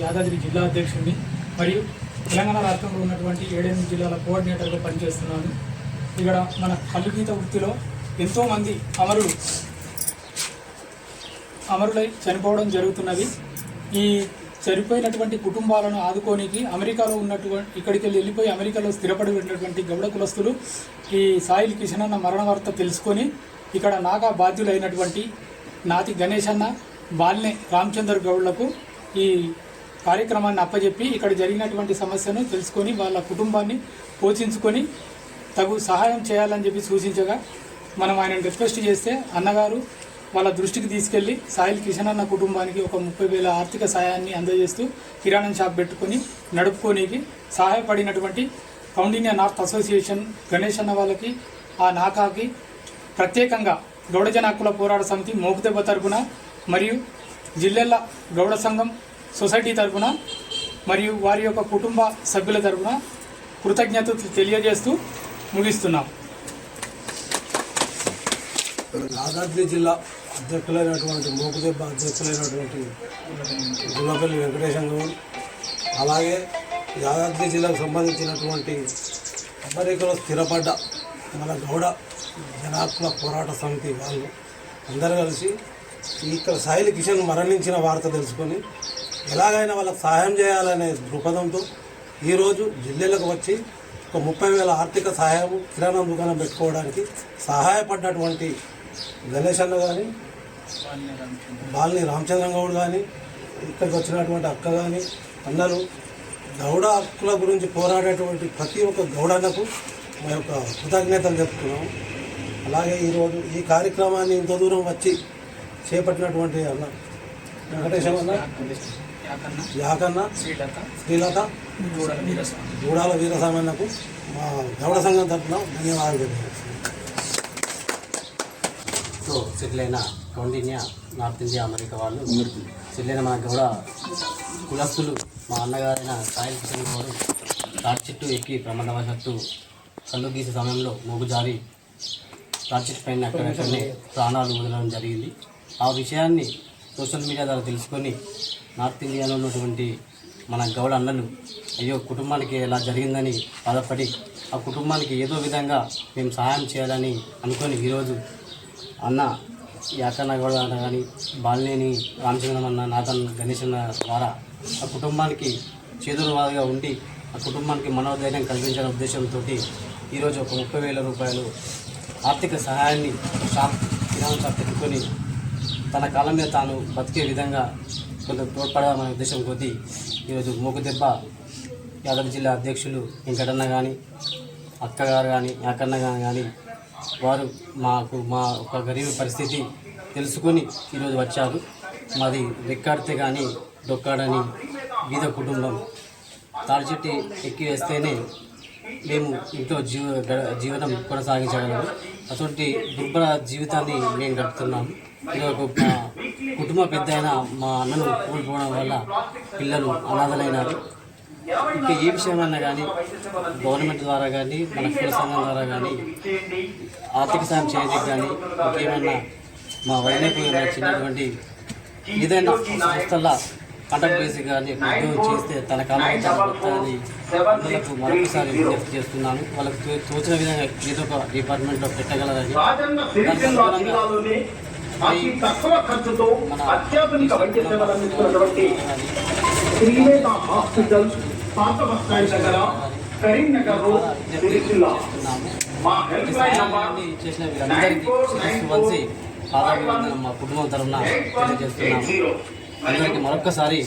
యాదాద్రి జిల్లా అధ్యక్షుడిని మరియు తెలంగాణ రాష్ట్రంలో ఉన్నటువంటి 7 జిల్లాల కోఆర్డినేటర్గా పనిచేస్తున్నాను. ఇక్కడ మన కల్లుగీత వృత్తిలో ఎంతోమంది అమరులై చనిపోవడం జరుగుతున్నది. ఈ చనిపోయినటువంటి కుటుంబాలను ఆదుకోనికి అమెరికాలో ఉన్నటువంటి ఇక్కడికి వెళ్ళిపోయి అమెరికాలో స్థిరపడి ఉన్నటువంటి గౌడ కులస్తులు ఈ సాయిల్ కిషన్ అన్న మరణ వార్త తెలుసుకొని ఇక్కడ నాగా బాధ్యులైనటువంటి నాతి గణేష్ అన్న బాల్నే రామచందర్ గౌడ్లకు ఈ కార్యక్రమాన్ని అప్పచెప్పి ఇక్కడ జరిగినటువంటి సమస్యను తెలుసుకొని వాళ్ళ కుటుంబాన్ని పోషించుకొని తగు సహాయం చేయాలని చెప్పి సూచించగా మనం ఆయనను రిక్వెస్ట్ చేస్తే అన్నగారు వాళ్ళ దృష్టికి తీసుకెళ్లి సాయిల్ కిషన్ అన్న కుటుంబానికి ఒక 30,000 ఆర్థిక సాయాన్ని అందజేస్తూ కిరాణం షాప్ పెట్టుకొని నడుపుకోనికి సహాయపడినటువంటి కౌండిన్యా నార్త్ అసోసియేషన్ గణేష్ అన్న వాళ్ళకి ఆ నాకాకి ప్రత్యేకంగా గౌడజన హక్కుల పోరాట సమితి మోకుదెబ్బ తరపున మరియు జిల్లెల్ల గౌడ సంఘం సొసైటీ తరపున మరియు వారి యొక్క కుటుంబ సభ్యుల తరపున కృతజ్ఞతలు తెలియజేస్తూ ముగిస్తున్నాం. యాదాద్రి జిల్లా అధ్యక్షులైనటువంటి మోకుదెబ్బ అధ్యక్షులైనటువంటి గుల్లపల్లి వెంకటేశం గౌడ్, అలాగే యాదాద్రి జిల్లాకు సంబంధించినటువంటి అమెరికాలో స్థిరపడ్డ మన గౌడ జనహక్కుల పోరాట సమితి వాళ్ళు అందరూ కలిసి ఇక్కడ సాయిల్ కిషన్ మరణించిన వార్త తెలుసుకొని ఎలాగైనా వాళ్ళకి సహాయం చేయాలనే దృక్పథంతో ఈరోజు జిల్లాలకు వచ్చి ఒక 30,000 ఆర్థిక సహాయం కిరాణా దుకాణం పెట్టుకోవడానికి సహాయపడినటువంటి గణేష్ అన్న కానీ బాల్ని రామచంద్రం గౌడ్ కానీ ఇక్కడికి వచ్చినటువంటి అక్క కానీ అందరూ గౌడ హక్కుల గురించి పోరాడేటువంటి ప్రతి ఒక్క గౌడన్నకు మా యొక్క కృతజ్ఞతలు చెప్తున్నాము. అలాగే ఈరోజు ఈ కార్యక్రమాన్ని ఇంత దూరం వచ్చి చేపట్టినటువంటి అన్న వెంకటేశం అన్న, యాకన్న, శ్రీలత, గూడాల వీరసామన్నకు మా గౌడ సంఘం తరఫున ధన్యవాదాలు సెటిల్ అయిన కౌండిన్యా నార్త్ ఇండియా అమెరికా వాళ్ళు సెటిల్ అయిన మన గౌడ కులస్తులు మా అన్నగారైన సాయిల్ కిషన్ గారు తాటి చెట్టు ఎక్కి ప్రమాదవశాత్తు కళ్ళు గీసే సమయంలో మూగు జారి తాటి చెట్టు పైన అక్కడక్కడనే ప్రాణాలు వదలడం జరిగింది. ఆ విషయాన్ని సోషల్ మీడియా ద్వారా తెలుసుకొని నార్త్ ఇండియాలో ఉన్నటువంటి మన గౌడ అన్నలు అయ్యో కుటుంబానికి ఎలా జరిగిందని బాధపడి ఆ కుటుంబానికి ఏదో విధంగా మేము సహాయం చేయాలని అనుకొని ఈరోజు అన్న యాకన్న గౌడ అన్న కానీ బాలినేని రామచంద్రం అన్న నాథన్ గణేష్ అన్న ద్వారా ఆ కుటుంబానికి చేదురువాదుగా ఉండి ఆ కుటుంబానికి మనోధైర్యం కల్పించిన ఉద్దేశంతో ఈరోజు ఒక 30,000 రూపాయలు ఆర్థిక సహాయాన్ని కిరాణా షాప్ పెట్టుకొని తన కాలం మీద తాను బతికే విధంగా కొంత తోడ్పడాలనే ఉద్దేశం కొద్దీ ఈరోజు మోకుదెబ్బ యాదాద్రి జిల్లా అధ్యక్షులు వెంకటన్న కానీ అక్కగారు కానీ యాకన్న కానీ వారు మా ఒక గరీబ్ పరిస్థితి తెలుసుకొని ఈరోజు వచ్చారు. మాది రెక్కాడితే కానీ డొక్కాడని బీద కుటుంబం, తాడి చెట్టు ఎక్కి వేస్తేనే మేము ఇంట్లో జీవనం కొనసాగించగలము. అటువంటి దుర్భర జీవితాన్ని మేము గడుపుతున్నాము. ఈరోజు మా కుటుంబ పెద్ద అయిన మా అన్నను కోల్పోవడం వల్ల పిల్లలు అనాథలైనారు. ఇంకా ఏ విషయమైనా కానీ గవర్నమెంట్ ద్వారా కానీ మన కుల సంఘం ద్వారా కానీ ఆర్థిక సాయం చేయడానికి కానీ ఇంకేమైనా మా వైద్యకు చిన్నటువంటి ఏదైనా సంస్థల కాంటాక్ట్ బేసిక్ కానీ ఉద్యోగం చేస్తే తన కాలాన్ని వాళ్ళకు మరొకసారి విజ్ఞప్తి చేస్తున్నాను. వాళ్ళకు తోచిన విధంగా ఏదో ఒక డిపార్ట్మెంట్లో పెట్టగలరని చేసిన వీరందరికీ మా కుటుంబం తరఫున తెలియజేస్తున్నాము. అందరికీ మరొక్కసారి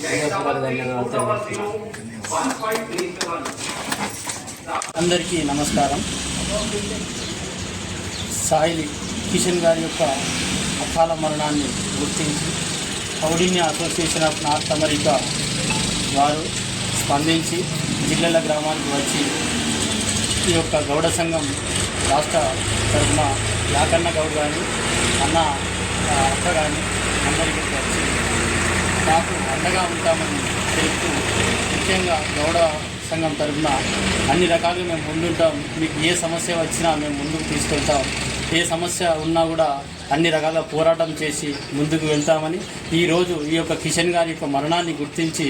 అందరికీ నమస్కారం. సాయిల్ కిషన్ గారి యొక్క అకాల మరణాన్ని గుర్తించి Kaundinya association of north America వారు స్పందించి జిల్లెల గ్రామానికి వచ్చి ఈ యొక్క గౌడ సంఘం రాష్ట్ర తరఫున యాకన్న గౌడ్ కానీ అన్న అక్క కానీ అందరికీ వచ్చి నాకు అండగా ఉంటామని తెలుపుతూ ముఖ్యంగా గౌడ సంఘం తరఫున అన్ని రకాలుగా మేము ముందుంటాం, మీకు ఏ సమస్య వచ్చినా మేము ముందుకు తీసుకెళ్తాం ఏ సమస్య ఉన్నా కూడా అన్ని రకాల పోరాటం చేసి ముందుకు వెళ్తామని, ఈరోజు ఈ యొక్క కిషన్ గారి యొక్క మరణాన్ని గుర్తించి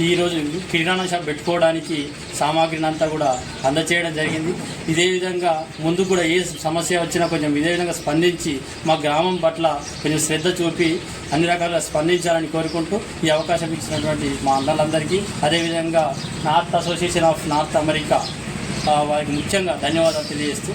ఈరోజు కిరాణా షాప్ పెట్టుకోవడానికి సామాగ్రిని అంతా కూడా అందచేయడం జరిగింది. ఇదే విధంగా ముందు కూడా ఏ సమస్య వచ్చినా కొంచెం ఇదే విధంగా స్పందించి మా గ్రామం పట్ల కొంచెం శ్రద్ధ చూపి అన్ని రకాలుగా స్పందించాలని కోరుకుంటూ ఈ అవకాశం ఇచ్చినటువంటి మా అన్నలందరికీ, అదేవిధంగా north association of north America వారికి ముఖ్యంగా ధన్యవాదాలు తెలియజేస్తూ